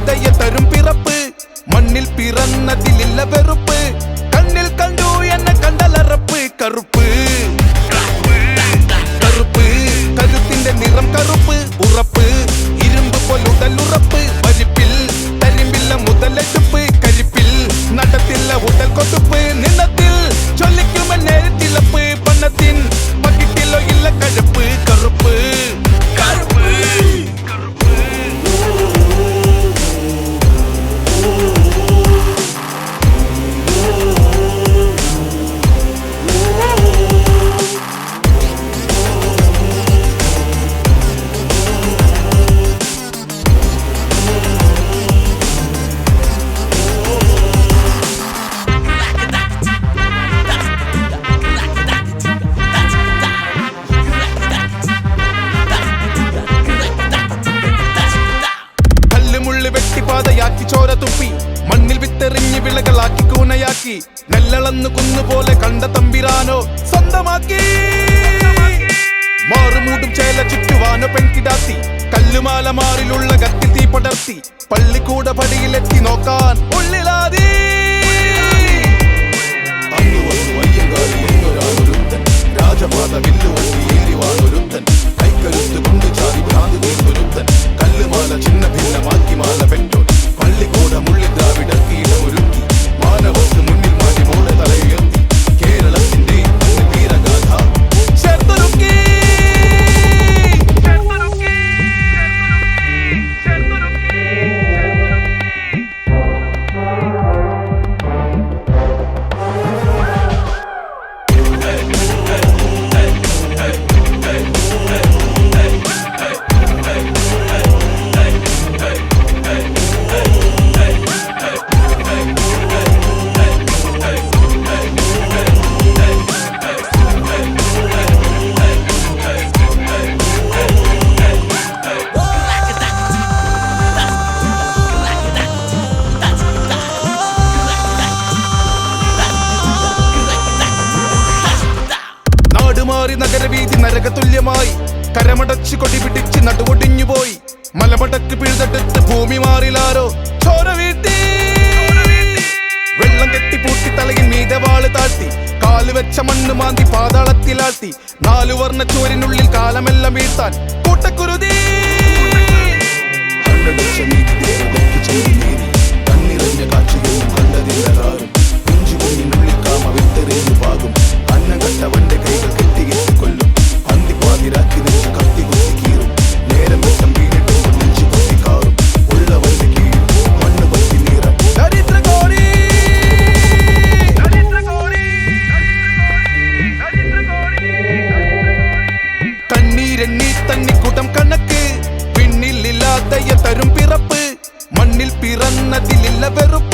മണ്ണിലില്ലാതയ തരും പിറപ്പ് മണ്ണിൽ പിറന്നതിലില്ല വെറുപ്പ് കണ്ണിൽ കണ്ടു എന്നെ കണ്ടലറപ്പ് കറുപ്പ് കറുപ്പ് കരുത്തിന്റെ നിറം കറുപ്പ് ഉറപ്പ് ഇരുമ്പ് പോലുടലുറപ്പ് വരിപ്പിൽ തരിമ്പില്ല മുതലെടുപ്പ് കരിപ്പിൽ നടത്തില്ല ഉടൽ കൊതുപ്പ് നിന്നത്തിൽ ചൊല്ലിക്കുമ നേരത്തിലപ്പ് പണത്തിൻ പകിട്ടിലോ ഇല്ല കഴപ്പ് കറുപ്പ് വെട്ടിപ്പാതയാക്കി ചോര തുപ്പി മണ്ണിൽ വിത്തെറിഞ്ഞ് വിളകളാക്കി കൂനയാക്കി നെല്ലളന്ന് കുന്നുപോലെ കണ്ട തമ്പിരാനോ സ്വന്തമാക്കി മാറുമൂടും ചേല ചുറ്റുവാനോ പെൺകിടാത്തി കല്ലുമാല മാറിലുള്ള കത്തി തീ പടർത്തി പള്ളിക്കൂട പടിയിലെത്തി നോക്കാൻ ഉള്ളിലാതി രാജപാത വില്ലുവണ്ടി ഏറിവാനൊരുത്തൻ കൈക്കരുത്ത് കൊണ്ട് ചാരി ഭ്രാന്ത് നീർന്നൊരുത്തൻ കല്ലുമാല ചിന്ന ഭിന്നമാക്കി മാല പെട്ടോൻ പള്ളിക്കൂട മുള്ളി ദ്രാവിടർക്കിയിടമൊരുക്കി മാനവർക്ക് മുന്നിൽ മാറ്റി മോളെ തലയുയർത്തി കേരളത്തിന്റെ വീരഗാഥ ചേർത്തൊരുക്കി നഗരവീതി നരകതുല്യമായി കരമടച്ച് കൊടി പിടിച്ച് നടുവൊടിഞ്ഞുപോയി മലമടക്ക് പിഴുതെടുത്ത് ഭൂമി മാറിലാരോ ചോര വീട്ടി വെള്ളം കെട്ടിപ്പൂട്ടി തലയിൽ മീതവാള് താഴ്ത്തി കാലുവെച്ച മണ്ണ് മാന്തി പാതാളത്തിലാഴ്ത്തി 4 വർണ്ണ ചോരിനുള്ളിൽ കാലമെല്ലാം വീഴ്ത്താൻ കൂട്ടക്കുരുതി കണ്ണിറഞ്ഞ കാഴ്ചകളും കണ്ടതില്ലാരും കുഞ്ഞുകുഞ്ഞിനുള്ളിൽ കാമ വിത്തെറിഞ്ഞു പാകും അന്നകട്ടവന്റെ കൈകൾ കെട്ടിയിട്ട് കൊല്ലും അന്തിപ്പാതിരാക്കി നെഞ്ചു കത്തി കുത്തി കീറും നേരം വെട്ടം വീണിട്ട് നെഞ്ചു കുത്തി കാറും ഉള്ളവന്റെ കീഴും മണ്ണ് പറ്റി നീറും കണ്ണീരെണ്ണി തന്നിക്കുടം കണക്ക് പിന്നിലില്ലാതയ തരും പിറപ്പ് മണ്ണിൽ പിറന്നതിലില്ല വെറുപ്പ്